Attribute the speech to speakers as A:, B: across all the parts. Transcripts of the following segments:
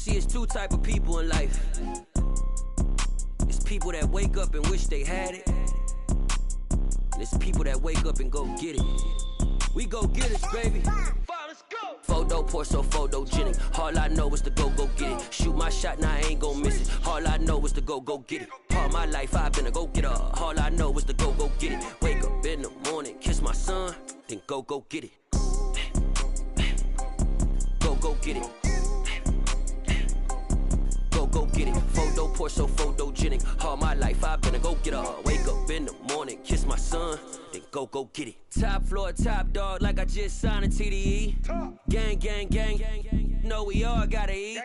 A: See, it's two type of people in life. It's people that wake up and wish they had it. And it's people that wake up and go get it. We go get it, baby. Let's go. Photo pour so photogenic. All I know is to go get it. Shoot my shot, now I ain't gon' miss it. All I know is to go get it. All my life I've been a go-getter. All I know is to go get it. Wake up in the morning, kiss my son, then go get it. Go get it. Go get it. Photo pour so photogenic. All my life I've been a go-getter. Wake up in the morning, kiss my son, then go get it. Top floor, top dog, like I just signed a TDE. Gang, gang, gang, gang. Know we all gotta eat.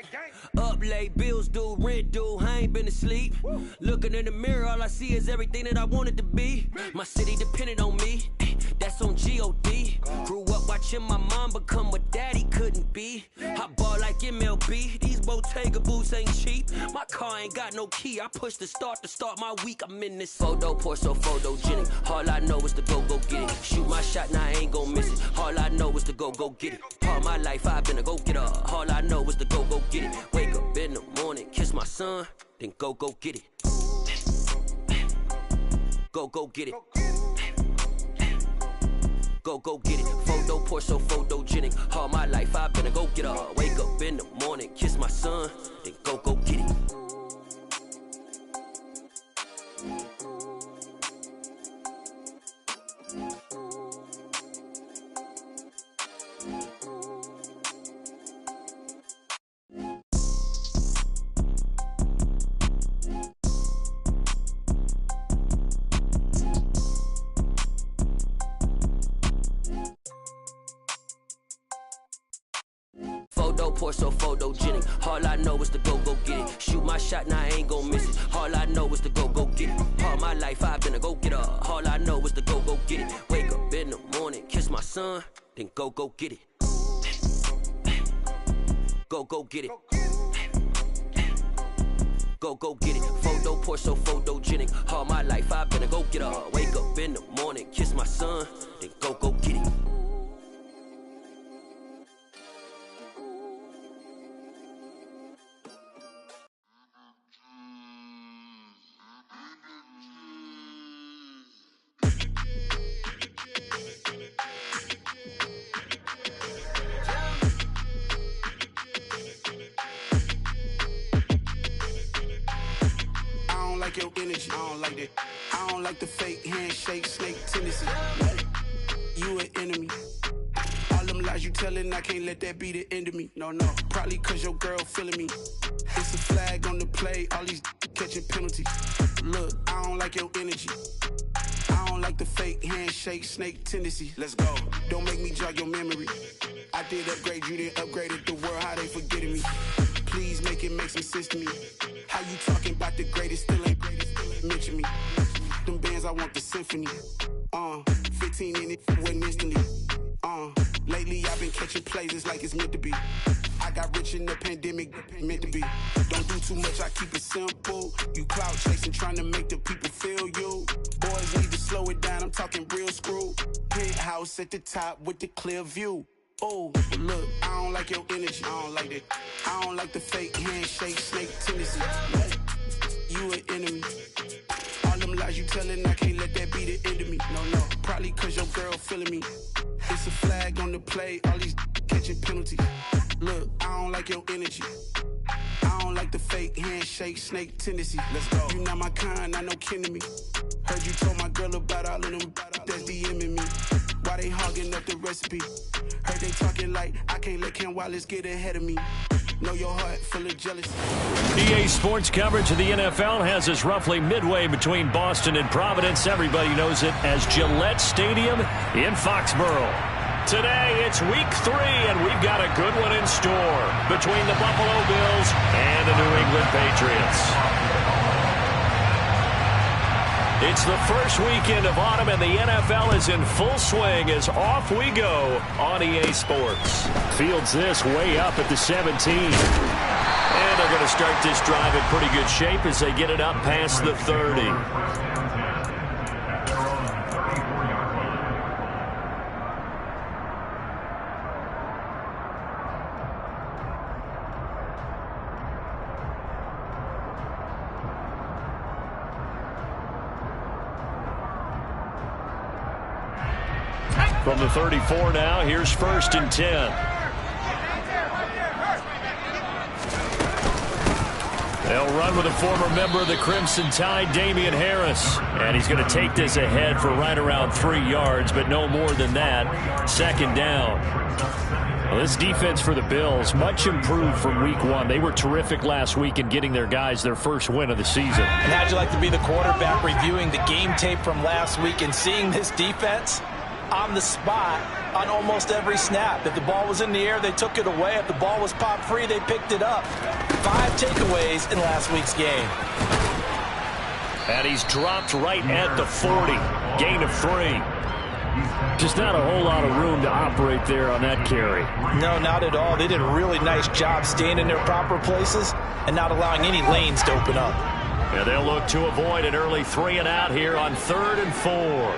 A: Up late, bills due, rent due, I ain't been asleep. Looking in the mirror, all I see is everything that I wanted to be. My city depended on me, that's on G.O.D. Grew up watching my mom become what daddy couldn't be. I ball like MLB, these Bottega boots ain't cheap. My car ain't got no key, I push the start to start my week. I'm in this photo pour so photogenic. All I know is to go get it. Shoot my shot, now I ain't gon' miss it. All I know is to go get it. All my life I've been a go-getter. All I know is to go get it. Wake up in the morning, kiss my son, then go get it. Go get it. Go get it. Photo pour so photogenic. All my life I've been a go-getter. Wake up in the morning, kiss my son, then go get it. Photo pour so photogenic. All I know is to go get it. Shoot my shot, now I ain't gon' miss it. All I know is to go get it. All my life I've been a go-getter. All I know is to go get it. Wake up in the morning, kiss my son, then go get it. Go get it. Go get it. Photo pour so photogenic. All my life I've been a go-getter. Wake up in the morning, kiss my son, then go get it.
B: Your energy, I don't like that. I don't like the fake handshake, snake tendency. You an enemy. All them lies you telling, I can't let that be the end of me. No, probably cause your girl feeling me. It's a flag on the play, all these catching penalties. Look, I don't like your energy. I don't like the fake handshake, snake tendency. Let's go. Don't make me jog your memory. I did upgrade, you didn't upgrade it. The world, how they forgetting me. Please make it make some sense to me. How you talking about the greatest, still ain't mention me. Them bands, I want the symphony. 15 in it, wasn't instantly. Lately I've been catching plays, it's like it's meant to be. I got rich in the pandemic, meant to be. Don't do too much, I keep it simple. You clout chasing, trying to make the people feel you. Boys need to slow it down, I'm talking real screw. Penthouse at the top with the clear view. Oh, look, I don't like your energy, I don't like that. I don't like the fake handshake, snake tendency. You an enemy. All them lies you telling, I can't let that be the end of me. No, probably cause your girl feeling me. It's a flag on the play, all these catching penalties. Look, I don't like your energy. I don't like the fake handshake, snake tendency. Let's go. You not my kind, not no kin to me. Heard you told my girl about all of them that's DMing me. Why they hogging up the recipe? Heard they talking like I can't let Ken Wallace get ahead of me. Know your heart full of jealousy.
C: EA Sports coverage of the NFL has us roughly midway between Boston and Providence. Everybody knows it as Gillette Stadium in Foxborough. Today, it's week 3, and we've got a good one in store between the Buffalo Bills and the New England Patriots. It's the first weekend of autumn, and the NFL is in full swing as off we go on EA Sports. Fields this way up at the 17. And they're going to start this drive in pretty good shape as they get it up past the 30. From the 34 now, here's 1st and 10. They'll run with a former member of the Crimson Tide, Damian Harris. And he's going to take this ahead for right around 3 yards, but no more than that. 2nd down. Well, this defense for the Bills, much improved from week 1. They were terrific last week in getting their guys their first win of the season.
D: And how'd you like to be the quarterback reviewing the game tape from last week and seeing this defense on the spot on almost every snap? If the ball was in the air, they took it away. If the ball was popped free, they picked it up. 5 takeaways in last week's game.
C: And he's dropped right at the 40. Gain of 3. Just not a whole lot of room to operate there on that carry.
D: No, not at all. They did a really nice job staying in their proper places and not allowing any lanes to open up.
C: And they'll look to avoid an early 3 and out here on 3rd and 4.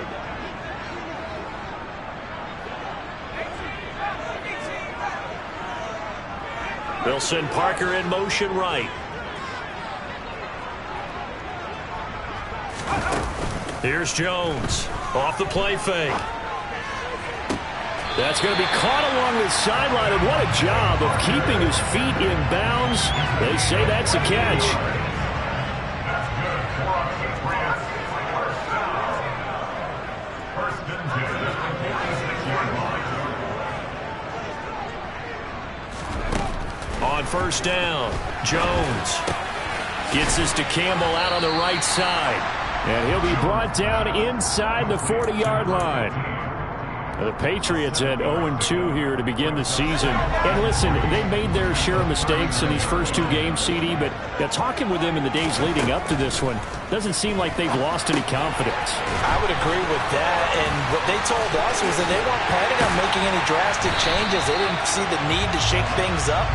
C: They'll send Parker in motion right. Here's Jones. Off the play fake. That's going to be caught along the sideline, and what a job of keeping his feet in bounds. They say that's a catch. On 1st down, Jones gets this to Campbell out on the right side. And he'll be brought down inside the 40-yard line. The Patriots had 0-2 here to begin the season. And listen, they made their share of mistakes in these first 2 games, CD, but talking with them in the days leading up to this one, doesn't seem like they've lost any confidence.
D: I would agree with that, and what they told us was that they weren't planning on making any drastic changes. They didn't see the need to shake things up.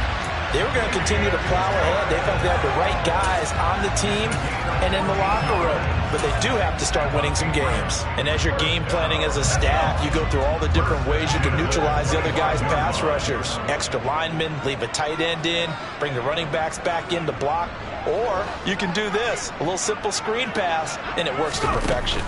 D: They were going to continue to plow ahead. They felt they had the right guys on the team and in the locker room. But they do have to start winning some games. And as you're game planning as a staff, you go through all the different ways you can neutralize the other guys' pass rushers. Extra linemen, leave a tight end in, bring the running backs back in to block. Or you can do this, a little simple screen pass, and it works to perfection.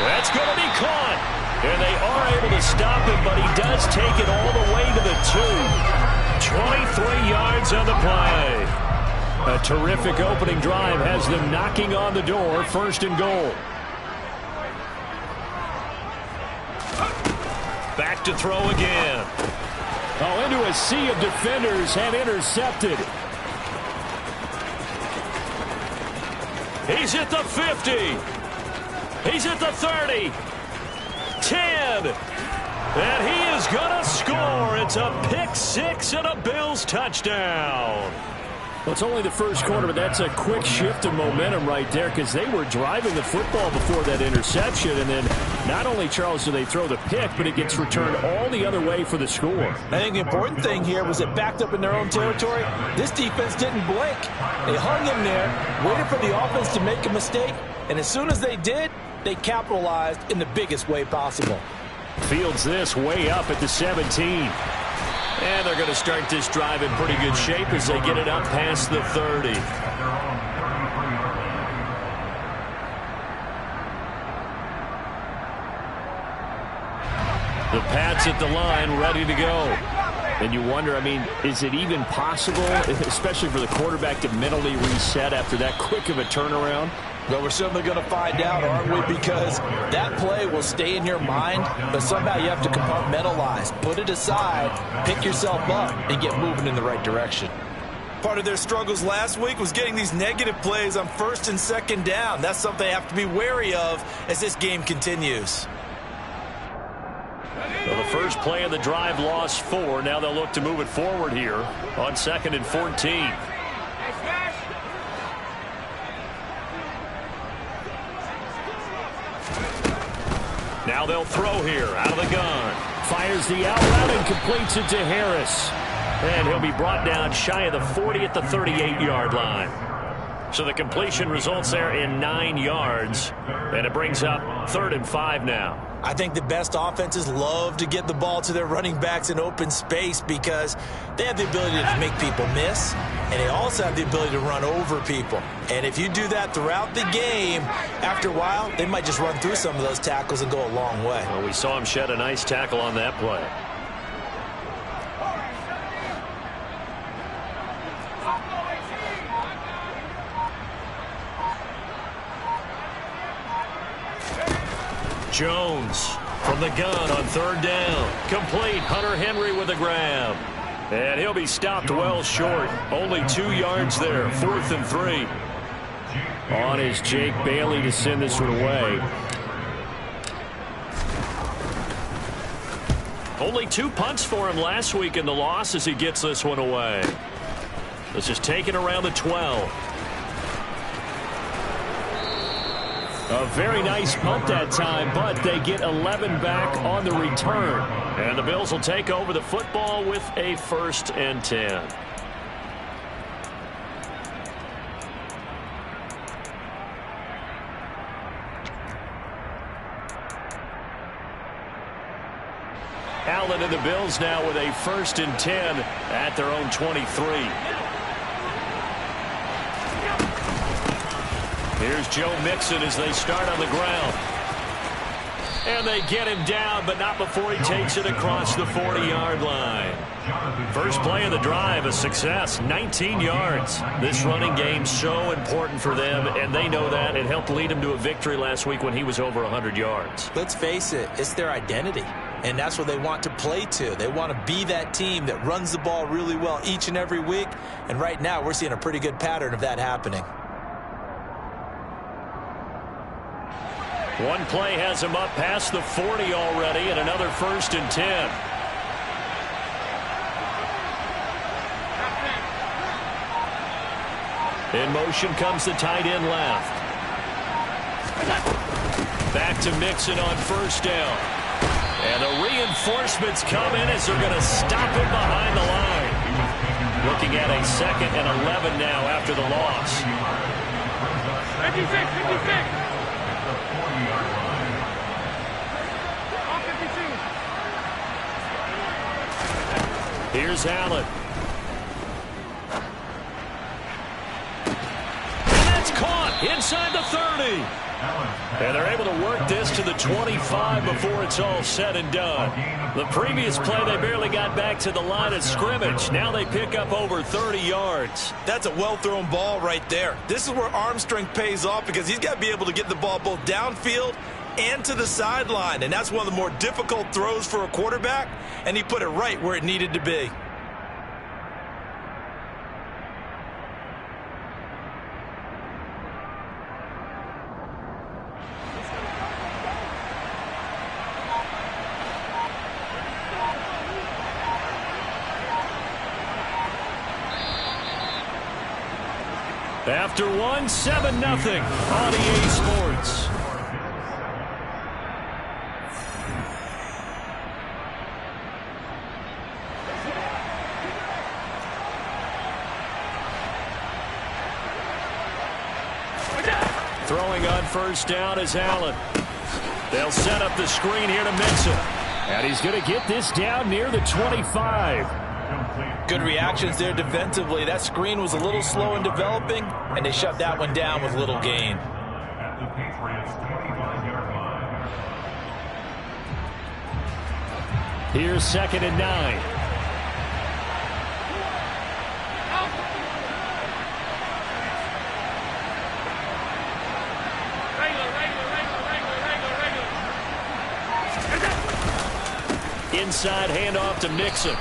C: That's going to be caught. And they are able to stop him, but he does take it all the way to the 2. 23 yards on the play. A terrific opening drive has them knocking on the door. 1st and goal. Back to throw again. Oh, into a sea of defenders and intercepted. He's at the 50. He's at the 30. 10. And he is going to score. It's a pick-6 and a Bills touchdown. Well, it's only the first quarter, but that's a quick shift of momentum right there because they were driving the football before that interception. And then not only, Charles, do they throw the pick, but it gets returned all the other way for the score.
D: I think the important thing here was it backed up in their own territory. This defense didn't blink. They hung in there, waited for the offense to make a mistake, and as soon as they did, they capitalized in the biggest way possible.
C: Fields this way up at the 17. And they're going to start this drive in pretty good shape as they get it up past the 30. The Pats at the line, ready to go. And you wonder, I mean, is it even possible, especially for the quarterback, to mentally reset after that quick of a turnaround?
D: Well, we're certainly going to find out, aren't we? Because that play will stay in your mind, but somehow you have to compartmentalize. Put it aside, pick yourself up, and get moving in the right direction. Part of their struggles last week was getting these negative plays on 1st and 2nd down. That's something they have to be wary of as this game continues.
C: Well, the first play of the drive lost 4. Now they'll look to move it forward here on 2nd and 14. Now they'll throw here out of the gun. Fires the out route and completes it to Harris. And he'll be brought down shy of the 40 at the 38-yard line. So the completion results there in 9 yards, and it brings up 3rd and 5 now.
D: I think the best offenses love to get the ball to their running backs in open space because they have the ability to make people miss, and they also have the ability to run over people. And if you do that throughout the game, after a while, they might just run through some of those tackles and go a long way.
C: Well, we saw him shed a nice tackle on that play. Jones from the gun on 3rd down. Complete. Hunter Henry with a grab. And he'll be stopped well short. Only 2 yards there. 4th and 3. On is Jake Bailey to send this one away. Only 2 punts for him last week in the loss as he gets this one away. This is taken around the 12. A very nice punt that time, but they get 11 back on the return. And the Bills will take over the football with a 1st and 10. Allen and the Bills now with a 1st and 10 at their own 23. Here's Joe Mixon as they start on the ground. And they get him down, but not before he takes it across the 40-yard line. First play of the drive, a success, 19 yards. This running game so important for them, and they know that. It helped lead them to a victory last week when he was over 100 yards.
D: Let's face it, it's their identity, and that's what they want to play to. They want to be that team that runs the ball really well each and every week, and right now we're seeing a pretty good pattern of that happening.
C: One play has him up past the 40 already, and another 1st and 10. In motion comes the tight end left. Back to Mixon on 1st down. And the reinforcements come in as they're going to stop him behind the line. Looking at a 2nd and 11 now after the loss.
E: 56.
C: Here's Allen. And that's caught inside the 30. And they're able to work this to the 25 before it's all said and done. The previous play, they barely got back to the line of scrimmage. Now they pick up over 30 yards.
D: That's a well-thrown ball right there. This is where arm strength pays off because he's got to be able to get the ball both downfield and to the sideline. And that's one of the more difficult throws for a quarterback, and he put it right where it needed to be.
C: After 1, 7-0 on EA Sports. Throwing on 1st down is Allen. They'll set up the screen here to Mixon. And he's going to get this down near the 25.
D: Good reactions there defensively. That screen was a little slow in developing, and they shut that one down with little gain.
C: Here's 2nd and 9. Inside handoff to Mixon.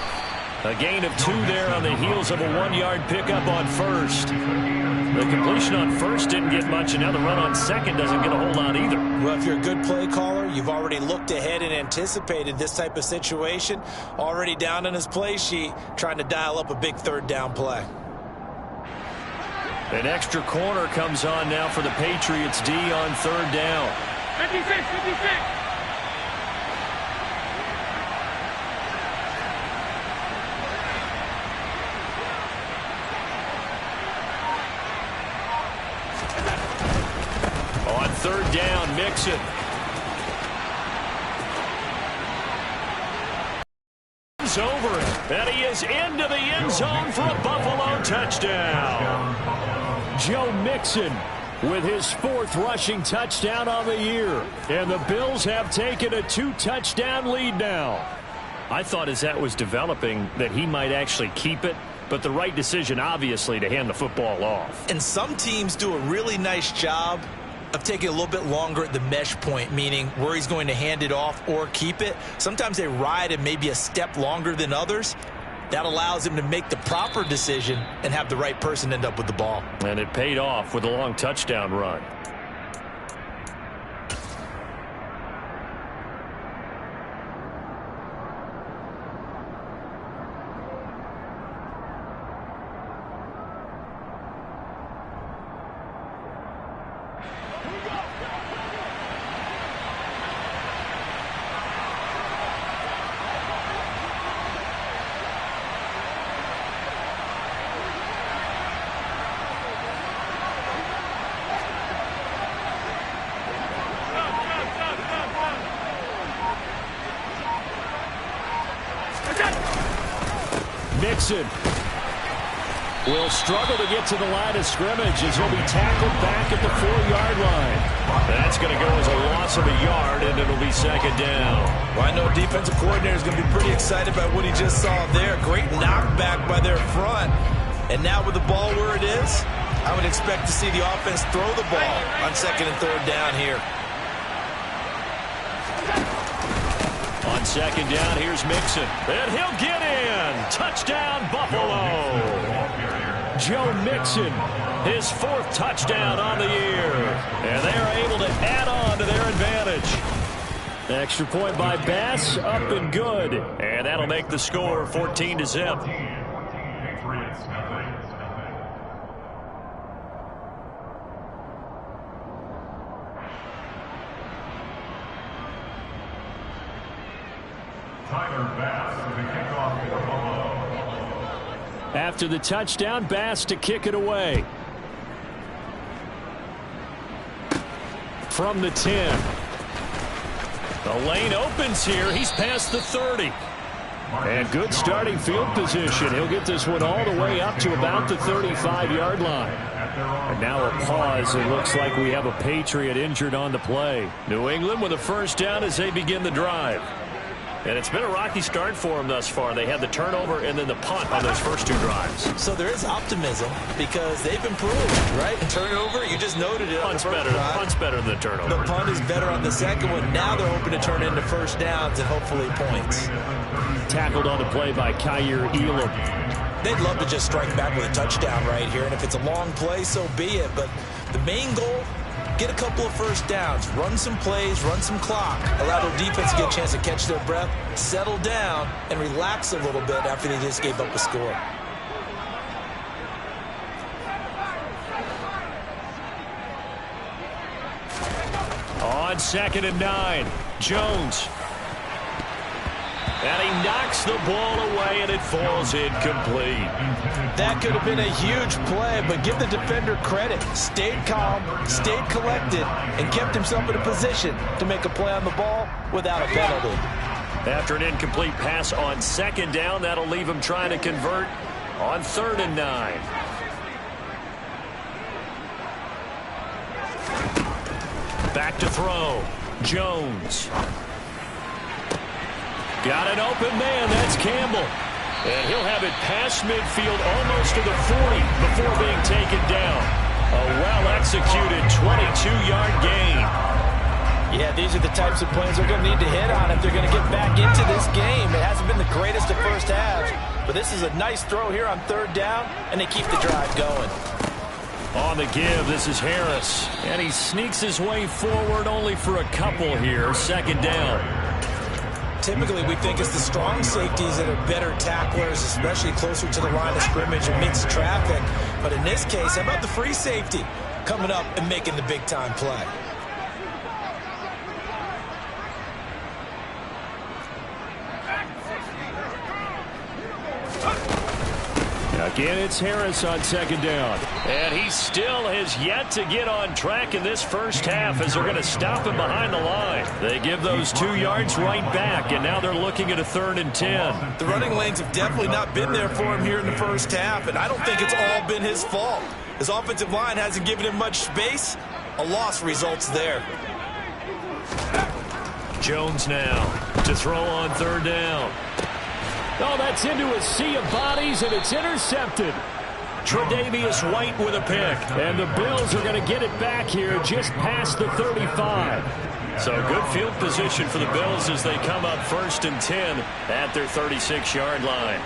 C: A gain of 2 there on the heels of a 1-yard pickup on 1st. The completion on 1st didn't get much, and now the run on 2nd doesn't get a whole lot either.
D: Well, if you're a good play caller, you've already looked ahead and anticipated this type of situation. Already down on his play sheet, trying to dial up a big 3rd down play.
C: An extra corner comes on now for the Patriots D on 3rd down.
E: 56.
C: third down, Mixon. Over it, and he is into the end zone for a Buffalo touchdown. Joe Mixon with his 4th rushing touchdown on the year, and the Bills have taken a 2-touchdown lead now. I thought as that was developing that he might actually keep it, but the right decision obviously to hand the football off.
D: And some teams do a really nice job of taking a little bit longer at the mesh point, meaning where he's going to hand it off or keep it. Sometimes they ride it maybe a step longer than others. That allows him to make the proper decision and have the right person end up with the ball.
C: And it paid off with a long touchdown run. Mixon will struggle to get to the line of scrimmage as he'll be tackled back at the 4-yard line. That's going to go as a loss of a yard, and it'll be second down.
D: Well, I know defensive coordinator is going to be pretty excited about what he just saw there. Great knockback by their front. And now with the ball where it is, I would expect to see the offense throw the ball on 2nd and 3rd down here.
C: On 2nd down, here's Mixon. And he'll get in. Touchdown, Buffalo. Joe Mixon, his 4th touchdown on the year. And they are able to add on to their advantage. Extra point by Bass, up and good. And that'll make the score 14-0. After the touchdown, Bass to kick it away. From the 10. The lane opens here. He's past the 30. And good starting field position. He'll get this one all the way up to about the 35-yard line. And now a pause. It looks like we have a Patriot injured on the play. New England with a first down as they begin the drive. And it's been a rocky start for them thus far. They had the turnover and then the punt on those first 2 drives.
D: So there is optimism because they've improved, right? And turnover, you just noted it.
C: Punt's better than the turnover.
D: The punt is better on the second one. Now they're hoping to turn into first downs and hopefully points.
C: Tackled on the play by Kyer Elam.
D: They'd love to just strike back with a touchdown right here. And if it's a long play, so be it. But the main goal, get a couple of first downs, run some plays, run some clock, allow their defense to get a chance to catch their breath, settle down, and relax a little bit after they just gave up a score.
C: On 2nd and 9, Jones. And he knocks the ball away, and it falls incomplete.
D: That could have been a huge play, but give the defender credit. Stayed calm, stayed collected, and kept himself in a position to make a play on the ball without a penalty.
C: After an incomplete pass on 2nd down, that'll leave him trying to convert on 3rd and 9. Back to throw. Jones. Got an open man. That's Campbell. And he'll have it past midfield almost to the 40 before being taken down. A well-executed 22-yard gain.
D: Yeah, these are the types of plays they're going to need to hit on if they're going to get back into this game. It hasn't been the greatest of first halves, but this is a nice throw here on 3rd down, and they keep the drive going.
C: On the give, this is Harris. And he sneaks his way forward only for a couple here. 2nd down.
D: Typically, we think it's the strong safeties that are better tacklers, especially closer to the line of scrimmage amidst traffic. But in this case, how about the free safety coming up and making the big-time play?
C: Again, it's Harris on second down. And he still has yet to get on track in this first half as they're going to stop him behind the line. They give those 2 yards right back, and now they're looking at a 3rd and 10.
D: The running lanes have definitely not been there for him here in the first half, and I don't think it's all been his fault. His offensive line hasn't given him much space. A loss results there.
C: Jones now to throw on 3rd down. Oh, that's into a sea of bodies, and it's intercepted. Tre'Davious White with a pick. And the Bills are going to get it back here just past the 35. So good field position for the Bills as they come up 1st and 10 at their 36-yard line.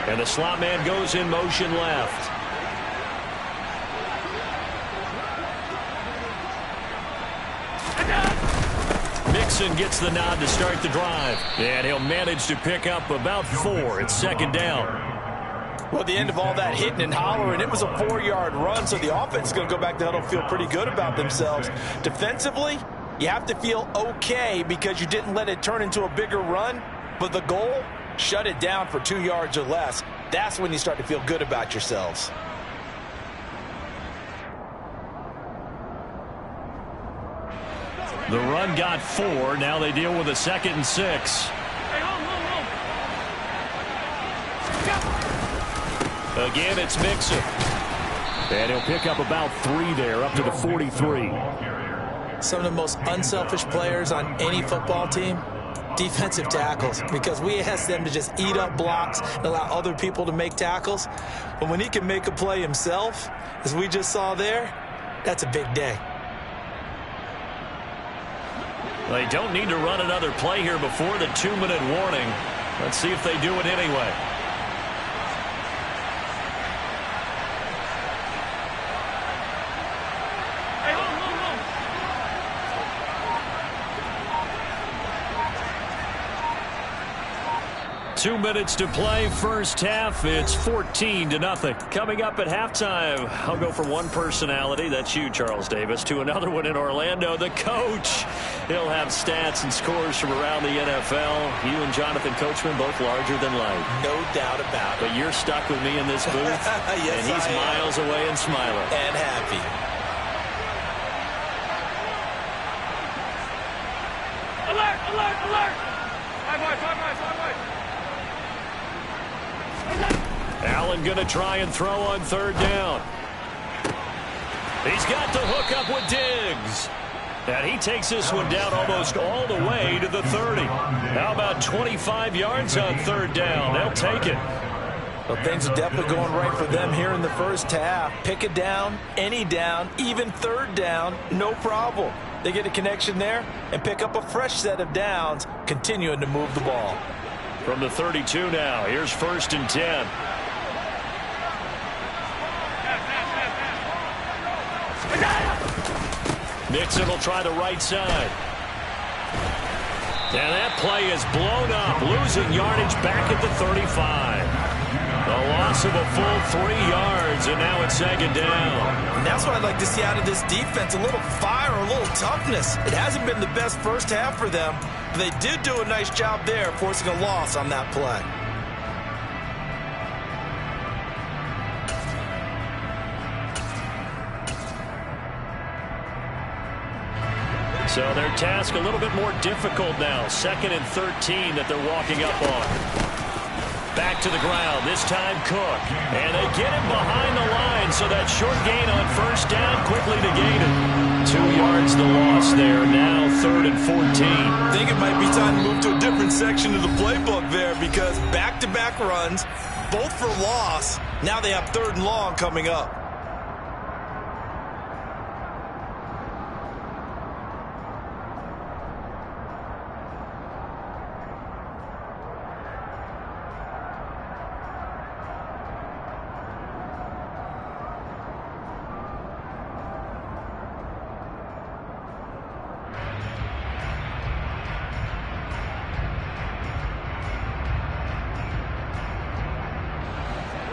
C: And the slot man goes in motion left. Mixon gets the nod to start the drive. And he'll manage to pick up about 4. It's 2nd down.
D: Well, at the end of all that hitting and hollering, it was a 4-yard run, so the offense is going to go back to huddle and feel pretty good about themselves. Defensively, you have to feel okay because you didn't let it turn into a bigger run, but the goal, shut it down for 2 yards or less. That's when you start to feel good about yourselves.
C: The run got 4. Now they deal with a 2nd and 6. Again, it's Mixon. And he'll pick up about 3 there, up to the 43.
D: Some of the most unselfish players on any football team, defensive tackles, because we ask them to just eat up blocks and allow other people to make tackles. But when he can make a play himself, as we just saw there, that's a big day.
C: They don't need to run another play here before the 2-minute warning. Let's see if they do it anyway. 2 minutes to play, first half. It's 14-0. Coming up at halftime, I'll go from one personality, that's you, Charles Davis, to another one in Orlando, the coach. He'll have stats and scores from around the NFL. You and Jonathan Coachman, both larger than life.
D: No doubt about it.
C: But you're stuck with me in this booth,
D: yes,
C: and he's miles away and smiling.
D: And happy.
E: Alert, alert, alert! 5 wide, 5 wide, 5 wide.
C: Allen going to try and throw on 3rd down. He's got the hook up with Diggs. And he takes this one down almost all the way to the 30. How about 25 yards on 3rd down? They'll take it.
D: Well, things are definitely going right for them here in the first half. Pick it down, any down, even 3rd down, no problem. They get a connection there and pick up a fresh set of downs, continuing to move the ball.
C: From the 32 now, here's 1st and 10. Mixon will try the right side. And that play is blown up, losing yardage back at the 35. A loss of a full 3 yards, and now it's 2nd down.
D: And that's what I'd like to see out of this defense, a little fire, a little toughness. It hasn't been the best first half for them, but they did do a nice job there, forcing a loss on that play.
C: So their task a little bit more difficult now. 2nd and 13 that they're walking up on. Back to the ground, this time Cook. And they get him behind the line, so that short gain on 1st down quickly negated. 2 yards the loss there, now 3rd and 14.
D: I think it might be time to move to a different section of the playbook there, because back-to-back runs, both for loss. Now they have 3rd and long coming up.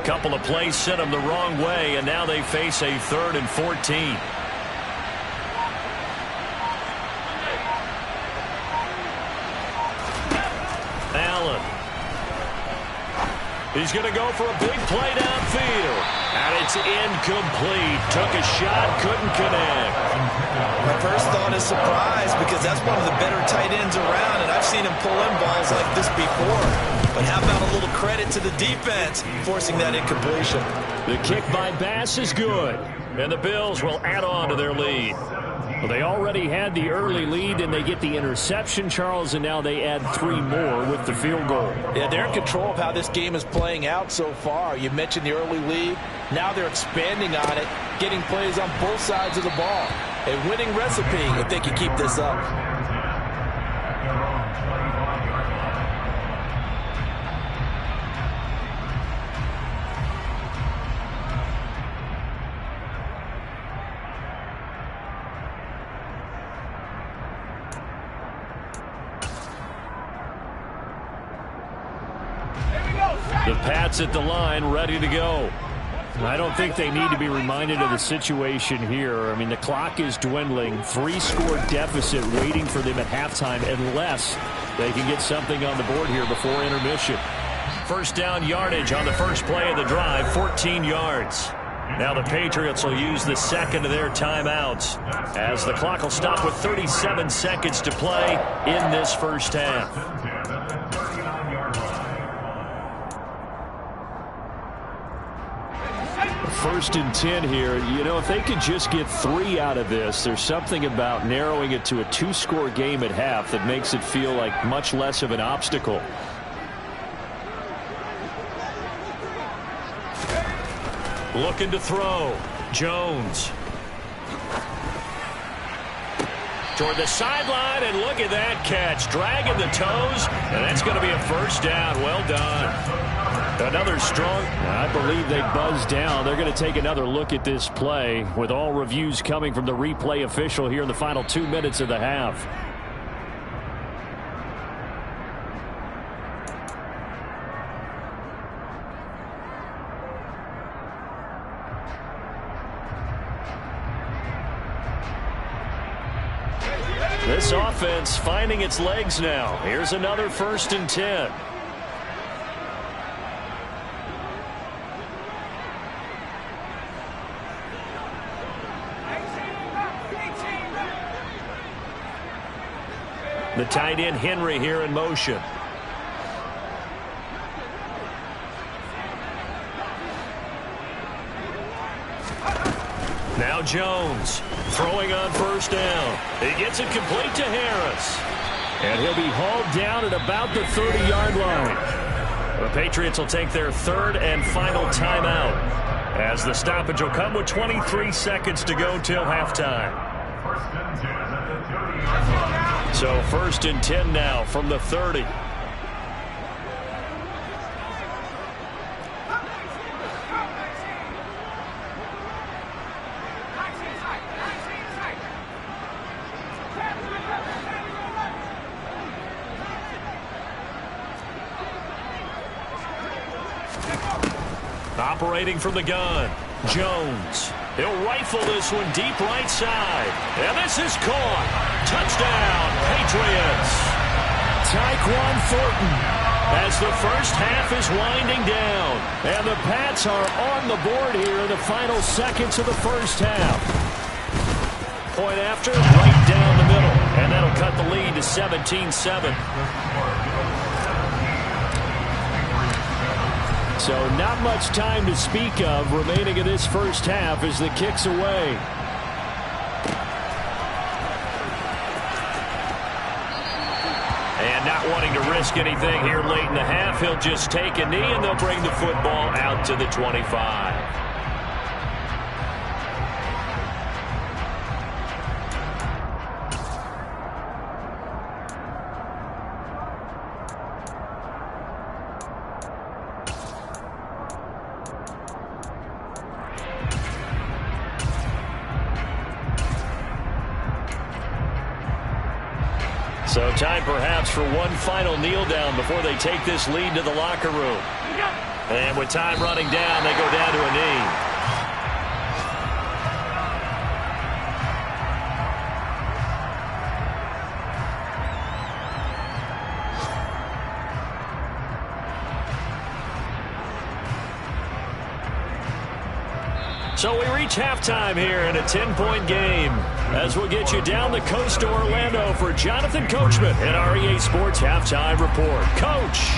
C: Couple of plays sent them the wrong way, and now they face a 3rd and 14. He's going to go for a big play downfield. And it's incomplete. Took a shot, couldn't connect.
D: My first thought is surprise because that's one of the better tight ends around, and I've seen him pull in balls like this before. But how about a little credit to the defense forcing that incompletion?
C: The kick by Bass is good, and the Bills will add on to their lead. Well, they already had the early lead, and they get the interception, Charles, and now they add 3 more with the field goal.
D: Yeah, they're in control of how this game is playing out so far. You mentioned the early lead. Now they're expanding on it, getting plays on both sides of the ball. A winning recipe if they can keep this up.
C: The Pats at the line, ready to go. I don't think they need to be reminded of the situation here. I mean, the clock is dwindling. 3-score deficit waiting for them at halftime unless they can get something on the board here before intermission. First down yardage on the first play of the drive, 14 yards. Now the Patriots will use the second of their timeouts as the clock will stop with 37 seconds to play in this first half. First and 10 here. You know, if they could just get 3 out of this, there's something about narrowing it to a 2-score game at half that makes it feel like much less of an obstacle. Looking to throw. Jones. Toward the sideline, and look at that catch. Dragging the toes, and that's going to be a first down. Well done. Another strong, I believe they buzzed down. They're going to take another look at this play with all reviews coming from the replay official here in the final 2 minutes of the half. This offense finding its legs now. Here's another first and 10. The tight end Henry here in motion. Now Jones throwing on first down. He gets it complete to Harris. And he'll be hauled down at about the 30-yard line. The Patriots will take their third and final timeout as the stoppage will come with 23 seconds to go till halftime. So first and 10 now from the 30. Operating from the gun, Jones. He'll rifle this one deep right side. And this is caught. Touchdown, Patriots. Tyquan Thornton as the first half is winding down. And the Pats are on the board here in the final seconds of the first half. Point after, right down the middle. And that'll cut the lead to 17-7. So not much time to speak of remaining in this first half as the kick's away. And not wanting to risk anything here late in the half, he'll just take a knee and they'll bring the football out to the 25. So time perhaps for one final kneel down before they take this lead to the locker room. And with time running down, they go down to a knee. So we reach halftime here in a 10-point game as we'll get you down the coast to Orlando for Jonathan Coachman at our EA Sports Halftime Report. Coach.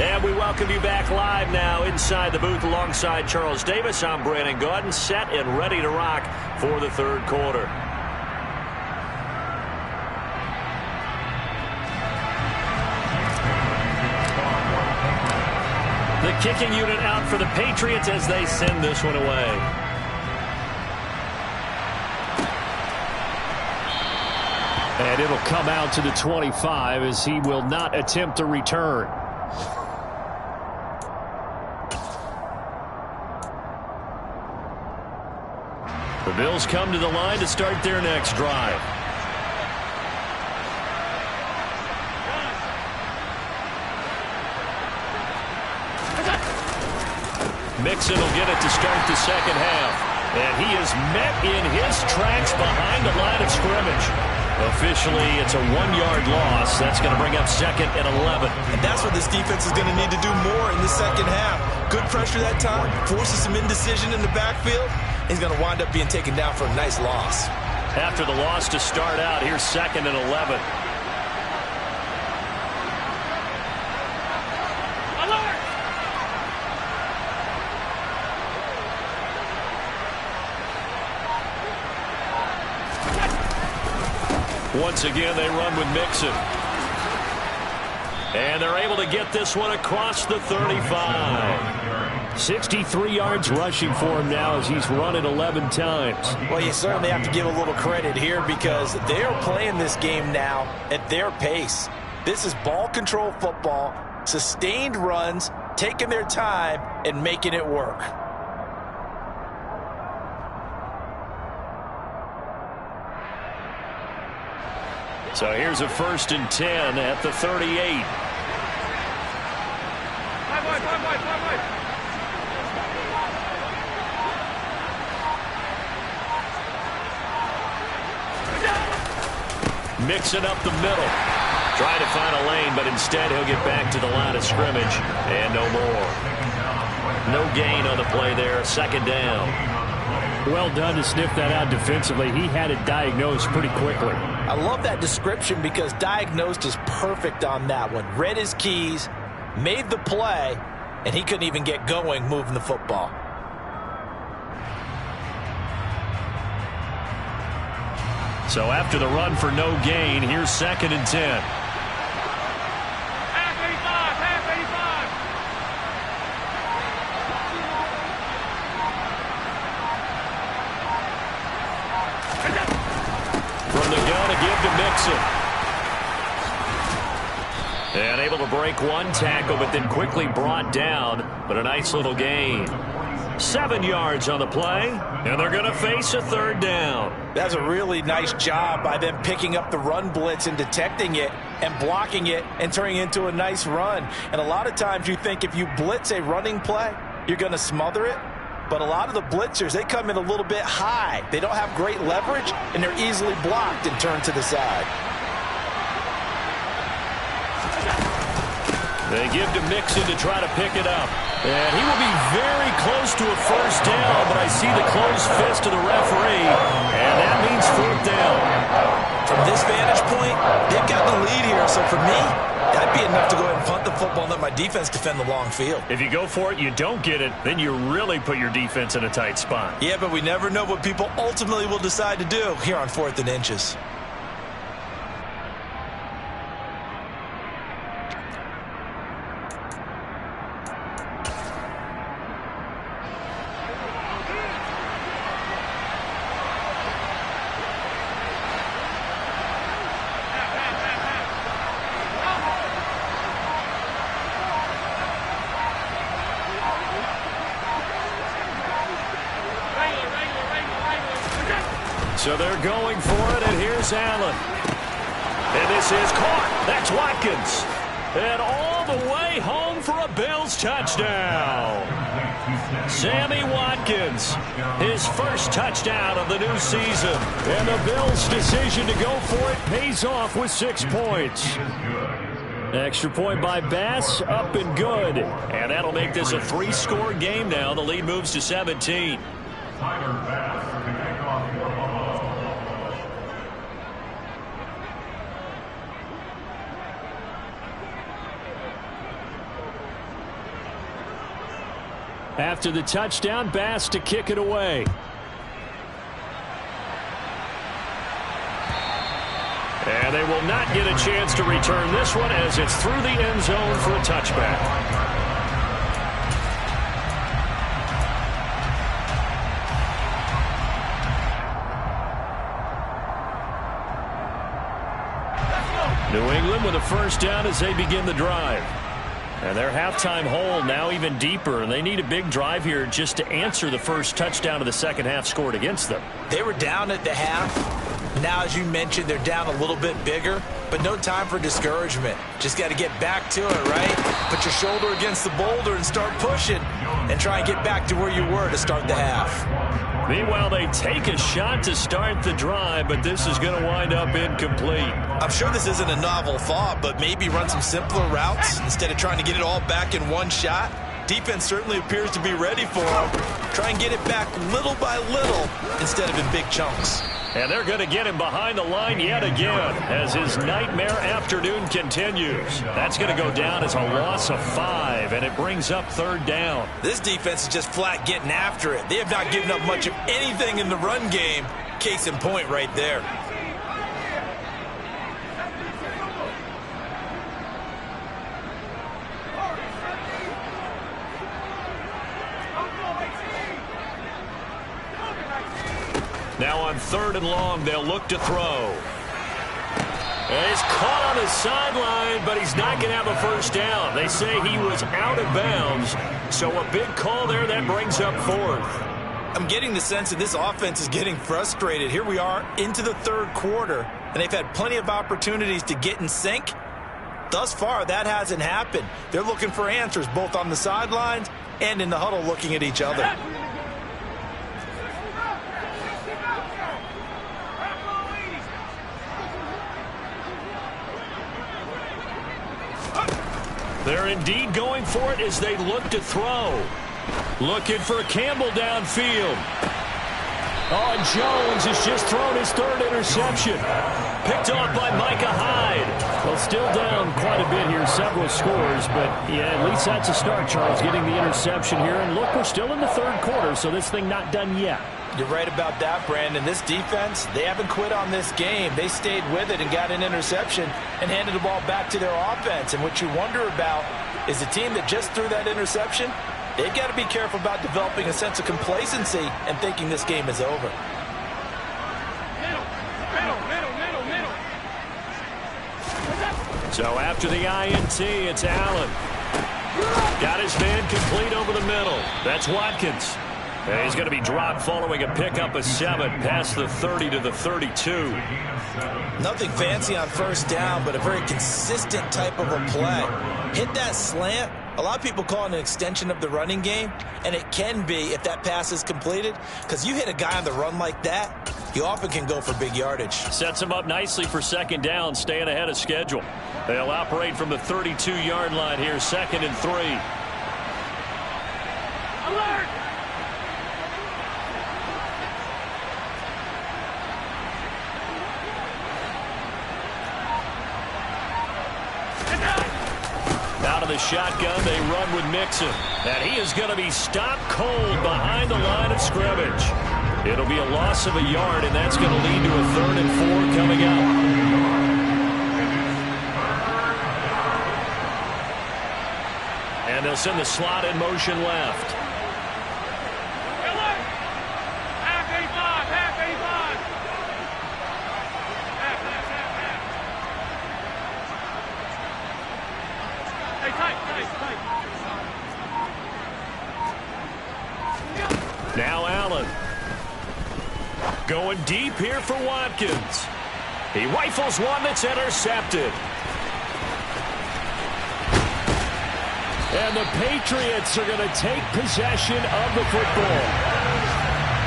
C: And we welcome you back live now inside the booth alongside Charles Davis. I'm Brandon Gaudin, set and ready to rock for the third quarter. The kicking unit out for the Patriots as they send this one away. And it'll come out to the 25 as he will not attempt to return. The Bills come to the line to start their next drive. Mixon will get it to start the second half. And he is met in his tracks behind the line of scrimmage. Officially, it's a 1-yard loss. That's going to bring up 2nd and 11.
D: And that's what this defense is going to need to do more in the second half. Good pressure that time, forces some indecision in the backfield. He's going to wind up being taken down for a nice loss.
C: After the loss to start out, here's 2nd and 11. Once again, they run with Mixon. And they're able to get this one across the 35. 63 yards rushing for him now as he's run it 11 times.
D: Well, you certainly have to give a little credit here because they're playing this game now at their pace. This is ball control football, sustained runs, taking their time and making it work.
C: So here's a 1st and 10 at the 38. Mixing up the middle. Trying to find a lane, but instead he'll get back to the line of scrimmage. And no more. No gain on the play there. 2nd down. Well done to sniff that out defensively. He had it diagnosed pretty quickly.
D: I love that description because diagnosed is perfect on that one. Read his keys, made the play, and he couldn't even get going moving the football.
C: So after the run for no gain, here's 2nd and 10.
E: Half 85,
C: From the gun, a give to Mixon. And able to break one tackle, but then quickly brought down. But a nice little gain. 7 yards on the play, and they're going to face a 3rd down.
D: That's a really nice job by them picking up the run blitz and detecting it and blocking it and turning it into a nice run. And a lot of times you think if you blitz a running play, you're going to smother it. But a lot of the blitzers, they come in a little bit high. They don't have great leverage, and they're easily blocked and turned to the side.
C: They give to Mixon to try to pick it up. And he will be very close to a 1st down, but I see the closed fist of the referee, and that means 4th down.
D: From this vantage point, they've got the lead here. So for me, that'd be enough to go ahead and punt the football and let my defense defend the long field.
C: If you go for it, you don't get it, then you really put your defense in a tight spot.
D: Yeah, but we never know what people ultimately will decide to do here on 4th and inches.
C: So they're going for it, and here's Allen. And this is caught. That's Watkins. And all the way home for a Bills touchdown. Sammy Watkins, his first touchdown of the new season. And the Bills' decision to go for it pays off with 6 points. Extra point by Bass, up and good. And that'll make this a 3-score game now. The lead moves to 17. After the touchdown, Bass to kick it away. And they will not get a chance to return this one as it's through the end zone for a touchback. New England with a first down as they begin the drive. And their halftime hole now even deeper, and they need a big drive here just to answer the first touchdown of the second half scored against them.
D: They were down at the half. Now, as you mentioned, they're down a little bit bigger, but no time for discouragement. Just got to get back to it, right? Put your shoulder against the boulder and start pushing and try and get back to where you were to start the half.
C: Meanwhile, they take a shot to start the drive, but this is going to wind up incomplete.
D: I'm sure this isn't a novel thought, but maybe run some simpler routes instead of trying to get it all back in one shot. Defense certainly appears to be ready for them. Try and get it back little by little instead of in big chunks.
C: And they're going to get him behind the line yet again as his nightmare afternoon continues. That's going to go down as a loss of 5, and it brings up third down.
D: This defense is just flat getting after it. They have not given up much of anything in the run game. Case in point right there.
C: Now on 3rd and long, they'll look to throw. And he's caught on the sideline, but he's not going to have a first down. They say he was out of bounds, so a big call there that brings up 4th.
D: I'm getting the sense that this offense is getting frustrated. Here we are into the 3rd quarter, and they've had plenty of opportunities to get in sync. Thus far, that hasn't happened. They're looking for answers both on the sidelines and in the huddle looking at each other.
C: They're indeed going for it as they look to throw. Looking for Campbell downfield. Oh, and Jones has just thrown his 3rd interception. Picked off by Micah Hyde. Well, still down quite a bit here, several scores, but yeah, at least that's a start, Charles, getting the interception here. And look, we're still in the 3rd quarter, so this thing not done yet.
D: You're right about that, Brandon. This defense, they haven't quit on this game. They stayed with it and got an interception and handed the ball back to their offense. And what you wonder about is the team that just threw that interception, they've got to be careful about developing a sense of complacency and thinking this game is over.
C: So after the INT, it's Allen. Got his man complete over the middle. That's Watkins. And he's going to be dropped following a pickup of 7 past the 30 to the 32.
D: Nothing fancy on first down, but a very consistent type of a play. Hit that slant. A lot of people call it an extension of the running game, and it can be if that pass is completed, because you hit a guy on the run like that, you often can go for big yardage.
C: Sets him up nicely for 2nd down, staying ahead of schedule. They'll operate from the 32-yard line here, 2nd and 3.
E: Alert!
C: Out of the shotgun, they run with Mixon. And he is going to be stopped cold behind the line of scrimmage. It'll be a loss of a yard, and that's going to lead to a 3rd and 4 coming up. And they'll send the slot in motion left. Now Allen. Going deep here for Watkins. He rifles one that's intercepted. And the Patriots are going to take possession of the football.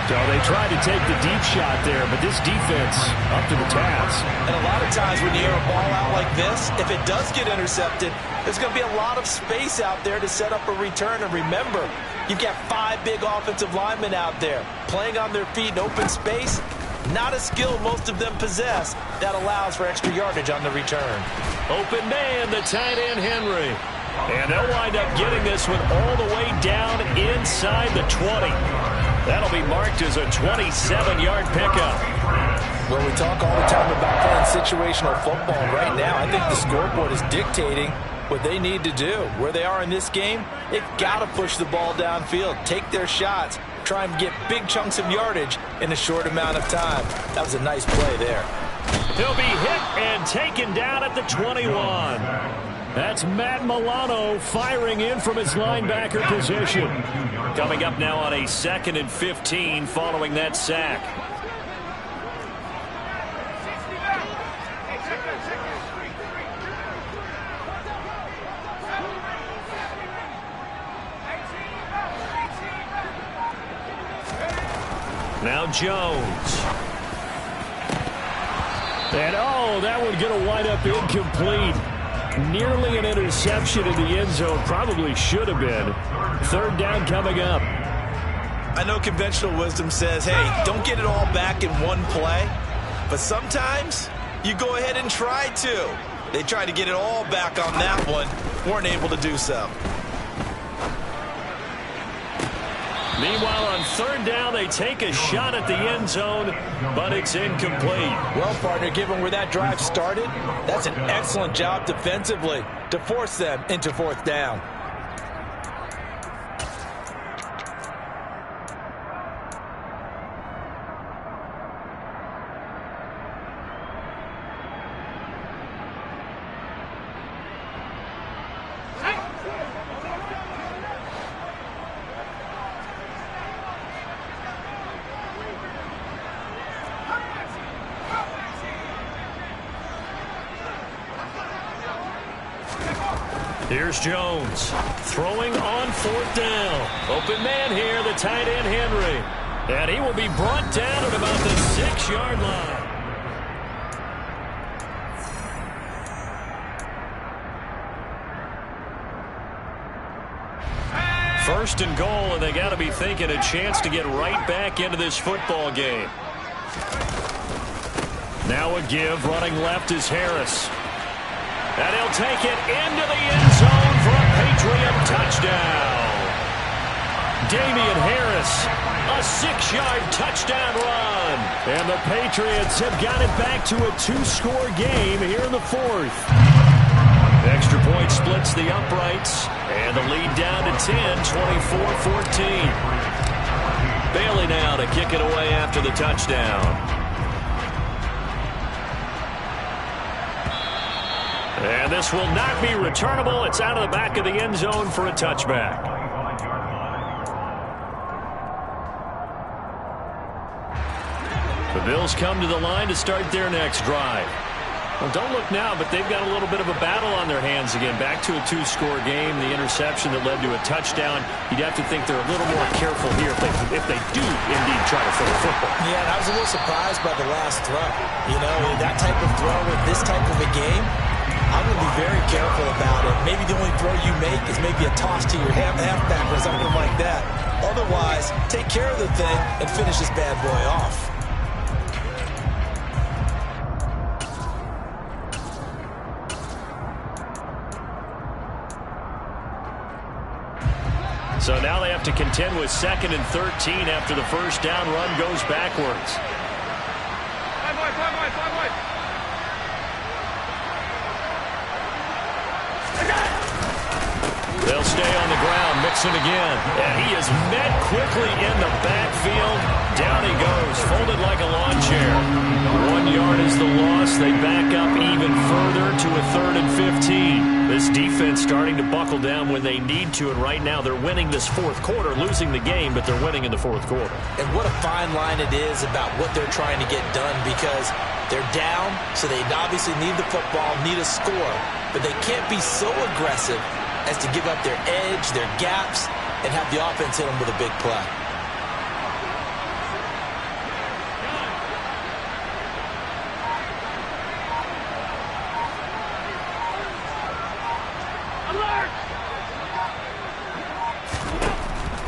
C: So they tried to take the deep shot there, but this defense up to the task.
D: And a lot of times when you air a ball out like this, if it does get intercepted, there's going to be a lot of space out there to set up a return. And remember, you've got 5 big offensive linemen out there playing on their feet in open space. Not a skill most of them possess that allows for extra yardage on the return.
C: Open man, the tight end Henry. And they'll wind up getting this one all the way down inside the 20. That'll be marked as a 27-yard pickup.
D: Well, we talk all the time about playing situational football. Right now, I think the scoreboard is dictating what they need to do. Where they are in this game, they've got to push the ball downfield, take their shots, try and get big chunks of yardage in a short amount of time. That was a nice play there.
C: He'll be hit and taken down at the 21. That's Matt Milano firing in from his linebacker position. Coming up now on a 2nd and 15 following that sack. Now Jones. And that one's going to wind up incomplete. Nearly an interception in the end zone. Probably should have been. 3rd down coming up.
D: I know conventional wisdom says, hey, don't get it all back in one play. But sometimes you go ahead and try to. They tried to get it all back on that one. Weren't able to do so.
C: Meanwhile, on 3rd down, they take a shot at the end zone, but it's incomplete.
D: Well, partner, given where that drive started, that's an excellent job defensively to force them into 4th down.
C: Here's Jones throwing on 4th down. Open man here, the tight end Henry. And he will be brought down at about the 6-yard line. First and goal, and they got to be thinking a chance to get right back into this football game. Now a give, running left is Harris. And he'll take it into the end zone for a Patriot touchdown. Damian Harris, a 6-yard touchdown run. And the Patriots have got it back to a 2-score game here in the 4th. Extra point splits the uprights. And the lead down to 10, 24-14. Bailey now to kick it away after the touchdown. And this will not be returnable. It's out of the back of the end zone for a touchback. The Bills come to the line to start their next drive. Well, don't look now, but they've got a little bit of a battle on their hands again. Back to a 2-score game. The interception that led to a touchdown. You'd have to think they're a little more careful here if they do indeed try to throw the football.
D: Yeah, and I was a little surprised by the last throw. You know, that type of throw in this type of a game, I'm going to be very careful about it. Maybe the only throw you make is maybe a toss to your halfback or something like that. Otherwise, take care of the thing and finish this bad boy off.
C: So now they have to contend with 2nd and 13 after the first down run goes backwards.
E: 5 wide, 5 wide, 5 wide.
C: They'll stay on the ground, Mixon again. And he is met quickly in the backfield. Down he goes, folded like a lawn chair. 1 yard is the loss. They back up even further to a 3rd and 15. This defense starting to buckle down when they need to, and right now they're winning this 4th quarter, losing the game, but they're winning in the 4th quarter.
D: And what a fine line it is about what they're trying to get done, because they're down, so they obviously need the football, need a score, but they can't be so aggressive as to give up their edge, their gaps, and have the offense hit them with a big play.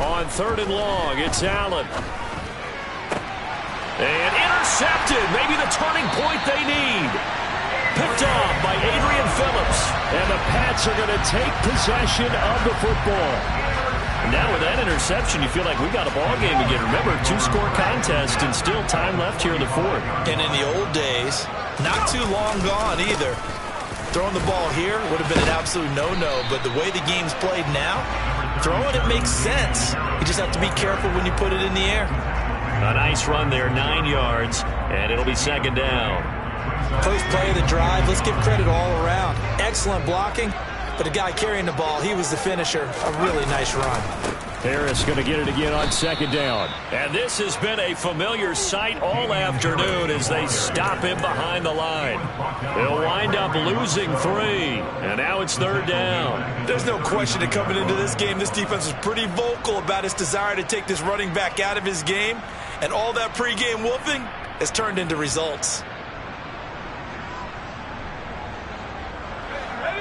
C: On 3rd and long, it's Allen. And intercepted. Maybe the turning point they need. Picked off by Adrian Phillips. And the Pats are going to take possession of the football. And now with that interception, you feel like we got a ball game again. Remember, 2-score contest and still time left here in the 4th.
D: And in the old days, not too long gone either. Throwing the ball here would have been an absolute no-no. But the way the game's played now, throwing it makes sense. You just have to be careful when you put it in the air.
C: A nice run there, 9 yards, and it'll be 2nd down.
D: First play of the drive, let's give credit all around. Excellent blocking, but the guy carrying the ball, he was the finisher. A really nice run.
C: Harris going to get it again on 2nd down. And this has been a familiar sight all afternoon as they stop him behind the line. They'll wind up losing 3, and now it's 3rd down.
D: There's no question that coming into this game, this defense was pretty vocal about its desire to take this running back out of his game, and all that pregame wolfing has turned into results.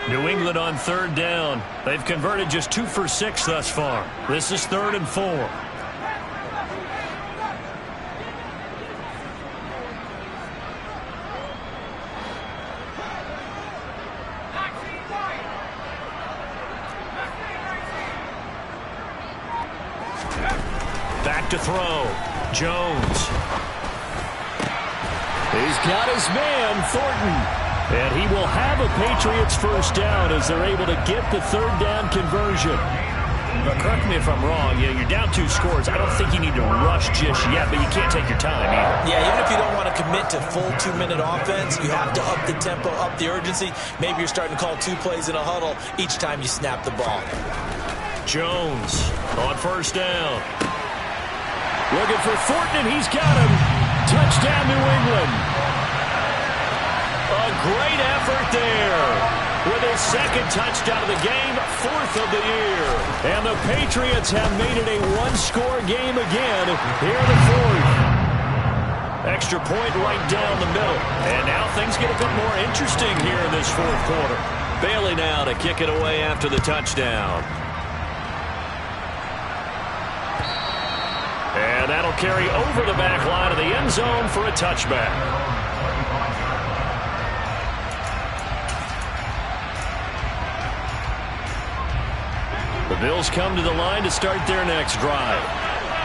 C: New England on 3rd down. They've converted just 2 for 6 thus far. This is 3rd and 4. Back to throw. Jones. He's got his man, Thornton. And he will have a Patriots first down as they're able to get the 3rd down conversion. But correct me if I'm wrong. You're down 2 scores. I don't think you need to rush just yet, but you can't take your time either.
D: Yeah, even if you don't want to commit to full 2-minute offense, you have to up the tempo, up the urgency. Maybe you're starting to call 2 plays in a huddle each time you snap the ball.
C: Jones on first down. Looking for Thornton, and he's got him. Touchdown, New England. A great effort there. With his 2nd touchdown of the game, 4th of the year. And the Patriots have made it a 1-score game again here in the 4th. Extra point right down the middle. And now things get a bit more interesting here in this 4th quarter. Bailey now to kick it away after the touchdown. And that'll carry over the back line of the end zone for a touchback. The Bills come to the line to start their next drive.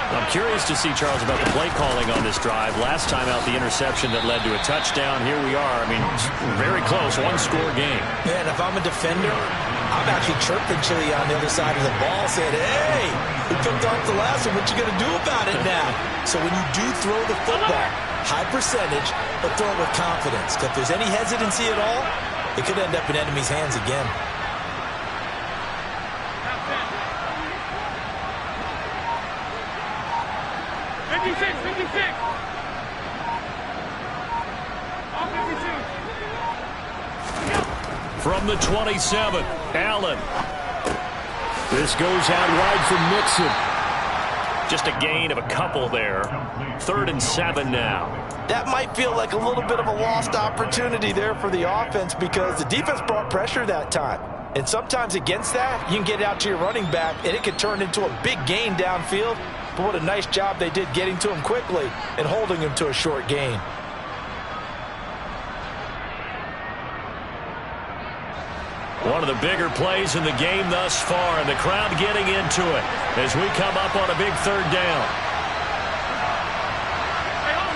C: I'm curious to see, Charles, about the play calling on this drive. Last time out, the interception that led to a touchdown. Here we are. I mean, very close, 1-score game.
D: Man, if I'm a defender, I'm actually chirping Chili on the other side of the ball, saying, hey, we picked off the last one. What you going to do about it now? So when you do throw the football, high percentage, but throw it with confidence. If there's any hesitancy at all, it could end up in enemy's hands again.
E: 56, 56.
C: From the 27, Allen. This goes out wide for Mixon. Just a gain of a couple there. 3rd and 7 now.
D: That might feel like a little bit of a lost opportunity there for the offense because the defense brought pressure that time. And sometimes against that, you can get out to your running back, and it could turn into a big gain downfield. But what a nice job they did getting to him quickly and holding him to a short gain.
C: One of the bigger plays in the game thus far, and the crowd getting into it as we come up on a big 3rd down.
E: Hey, hold.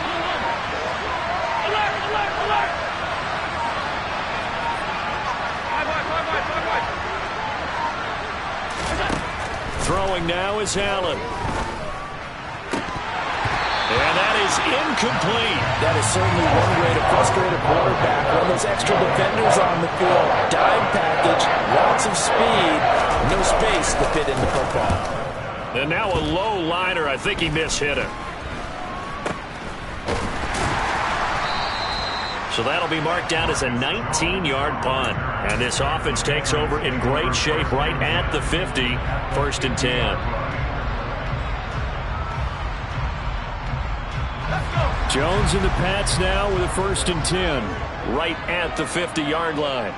E: Alert, alert, alert. Bye.
C: Throwing now is Allen. And that is incomplete.
D: That is certainly one way to frustrate a quarterback. Run those extra defenders on the field. Dime package, lots of speed, no space to fit in the football.
C: And now a low liner. I think he mishit it. So that'll be marked down as a 19-yard punt. And this offense takes over in great shape right at the 50. 1st and 10. Jones and the Pats now with a 1st and 10. Right at the 50-yard line.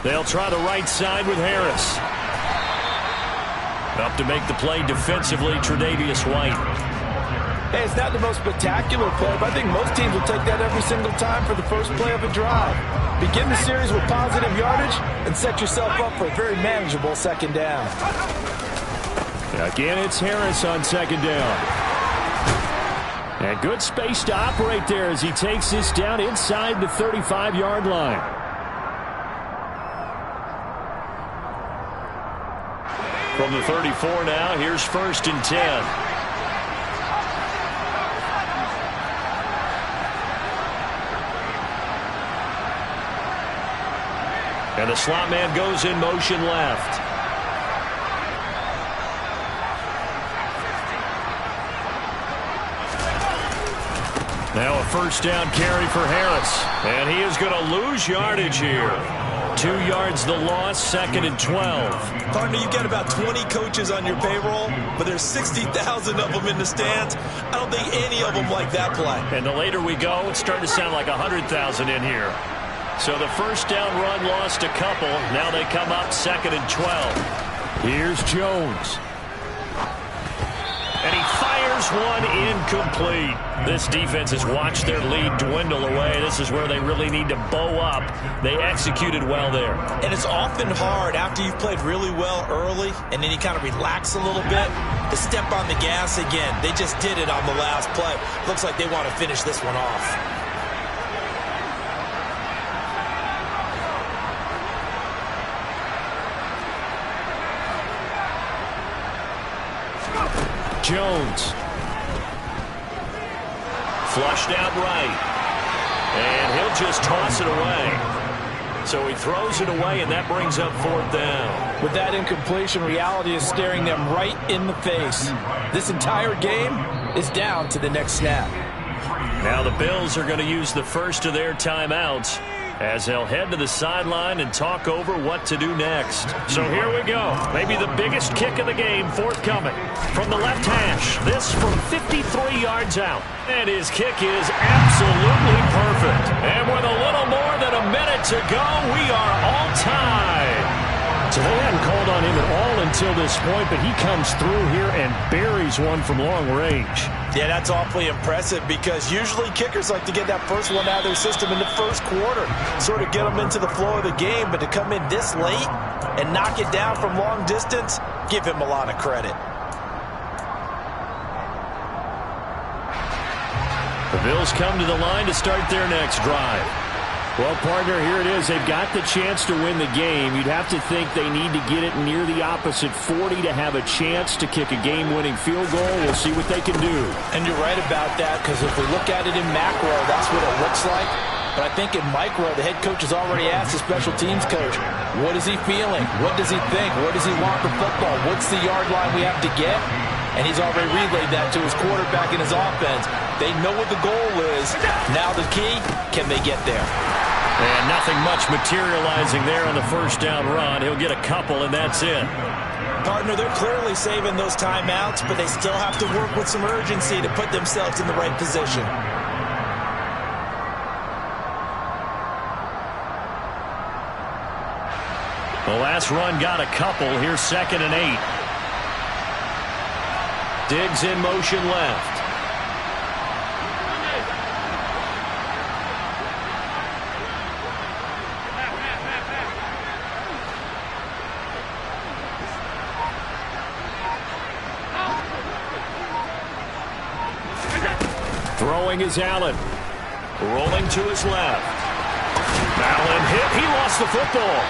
C: They'll try the right side with Harris. Up to make the play defensively, Tre'Davious White.
D: Hey, it's not the most spectacular play, but I think most teams will take that every single time for the first play of a drive. Begin the series with positive yardage and set yourself up for a very manageable 2nd down.
C: Again, it's Harris on 2nd down. And good space to operate there as he takes this down inside the 35-yard line. From the 34 now, here's 1st and 10. And the slot man goes in motion left. Now a 1st down carry for Harris. And he is going to lose yardage here. 2 yards the loss, 2nd and 12.
F: Partner, you got about 20 coaches on your payroll, but there's 60,000 of them in the stands. I don't think any of them like that play.
C: And the later we go, it's starting to sound like 100,000 in here. So the 1st down run lost a couple. Now they come up 2nd and 12. Here's Jones. And he fires one incomplete. This defense has watched their lead dwindle away. This is where they really need to bow up. They executed well there.
F: And it's often hard after you've played really well early and then you kind of relax a little bit to step on the gas again. They just did it on the last play. Looks like they want to finish this one off.
C: Jones. Flushed out right. And he'll just toss it away. So he throws it away, and that brings up 4th down.
D: With that incompletion, reality is staring them right in the face. This entire game is down to the next snap.
C: Now the Bills are going to use the first of their timeouts as they'll head to the sideline and talk over what to do next. So here we go. Maybe the biggest kick of the game forthcoming. From the left hash, this from 53 yards out. And his kick is absolutely perfect. And with a little more than a minute to go, we are all tied. So they hadn't called on him at all until this point, but he comes through here and buries one from long range.
F: Yeah, that's awfully impressive because usually kickers like to get that first one out of their system in the first quarter, sort of get them into the flow of the game, but to come in this late and knock it down from long distance, give him a lot of credit.
C: The Bills come to the line to start their next drive. Well, partner, here it is. They've got the chance to win the game. You'd have to think they need to get it near the opposite 40 to have a chance to kick a game-winning field goal. We'll see what they can do.
D: And you're right about that, because if we look at it in macro, that's what it looks like. But I think in micro, the head coach has already asked the special teams coach, what is he feeling? What does he think? Where does he want the football? What's the yard line we have to get? And he's already relayed that to his quarterback and his offense. They know what the goal is. Now the key, can they get there?
C: And nothing much materializing there on the first down run. He'll get a couple, and that's it.
F: Partner, they're clearly saving those timeouts, but they still have to work with some urgency to put themselves in the right position.
C: The last run got a couple. Here's 2nd and 8. Diggs in motion left. Throwing is Allen. Rolling to his left. Allen hit. He lost the football.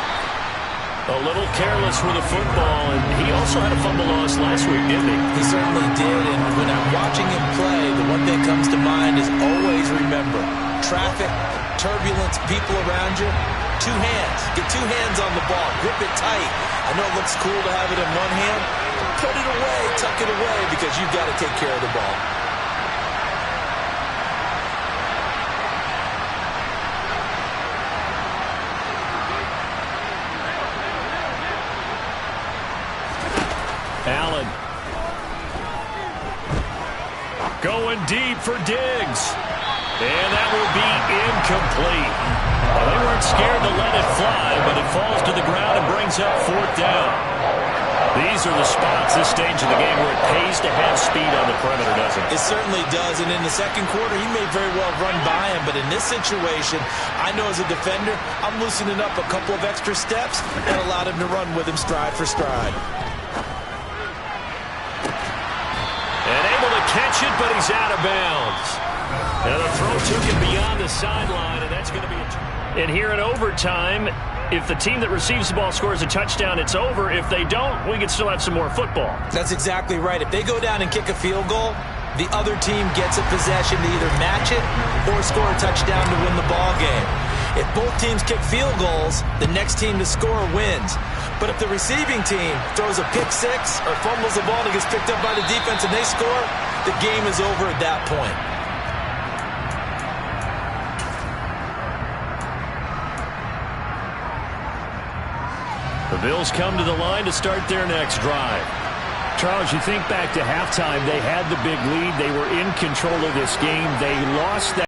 C: A little careless with the football, and he also had a fumble loss last week, didn't he?
F: He certainly did, and when I'm watching him play, the one thing that comes to mind is always remember, traffic, turbulence, people around you, 2 hands. Get 2 hands on the ball. Grip it tight. I know it looks cool to have it in one hand, but put it away, tuck it away, because you've got to take care of the ball.
C: Allen. Going deep for Diggs. And that will be incomplete. Well, they weren't scared to let it fly, but it falls to the ground and brings up 4th down. These are the spots, this stage of the game, where it pays to have speed on the perimeter, doesn't it?
F: It certainly does, and in the second quarter, he may very well run by him, but in this situation, I know as a defender, I'm loosening up a couple of extra steps and allowed him to run with him stride for stride.
C: And able to catch it, but he's out of bounds. Now the throw took him beyond the sideline, and that's going to be a... And here in overtime, if the team that receives the ball scores a touchdown, it's over. If they don't, we can still have some more football.
F: That's exactly right. If they go down and kick a field goal, the other team gets a possession to either match it or score a touchdown to win the ball game. If both teams kick field goals, the next team to score wins. But if the receiving team throws a pick six or fumbles the ball and it gets picked up by the defense and they score, the game is over at that point.
C: The Bills come to the line to start their next drive. Charles, you think back to halftime, they had the big lead. They were in control of this game. They lost that.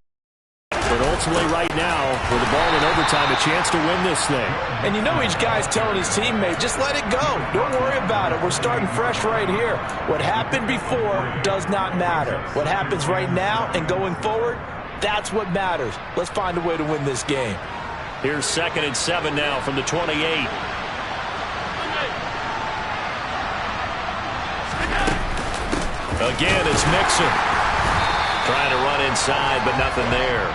C: But ultimately right now, with the ball in overtime, a chance to win this thing.
F: And you know each guy's telling his teammate, just let it go. Don't worry about it. We're starting fresh right here. What happened before does not matter. What happens right now and going forward, that's what matters. Let's find a way to win this game.
C: Here's 2nd and 7 now from the 28. Again, it's Mixon. Trying to run inside, but nothing there.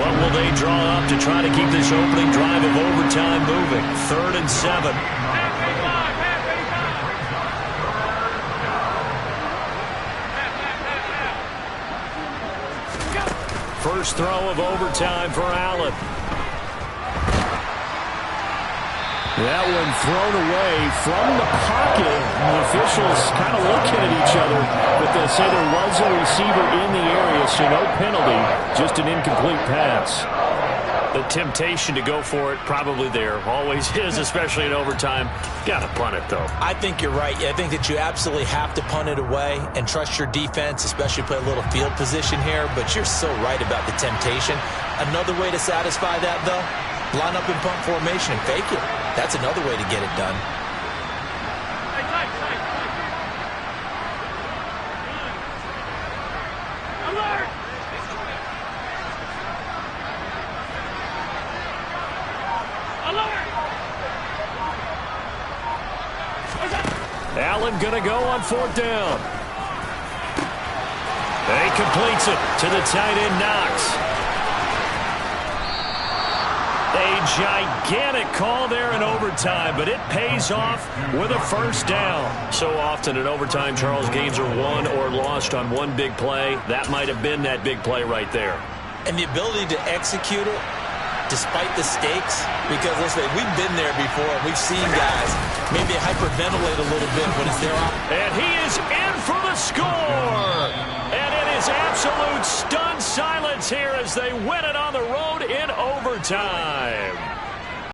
C: What will they draw up to try to keep this opening drive of overtime moving? 3rd and 7. First throw of overtime for Allen. That one thrown away from the pocket. The officials kind of looking at each other, but they'll say there was a receiver in the area, so no penalty, just an incomplete pass. The temptation to go for it, probably there. Always is, especially in overtime. Got to punt it, though.
F: I think you're right. I think that you absolutely have to punt it away and trust your defense, especially play a little field position here, but you're so right about the temptation. Another way to satisfy that, though, line up in punt formation and fake it. That's another way to get it done.
E: Alert! Alert!
C: Allen going to go on 4th down. He completes it to the tight end, Knox. A gigantic call there in overtime, but it pays off with a first down. So often in overtime, Charles, games are won or lost on one big play. That might have been that big play right there.
F: And the ability to execute it despite the stakes, because listen, we've been there before. We've seen guys maybe hyperventilate a little bit when it's their opportunity.
C: And he is in for the score. And it is absolute stunned silence here as they win it on the road in overtime.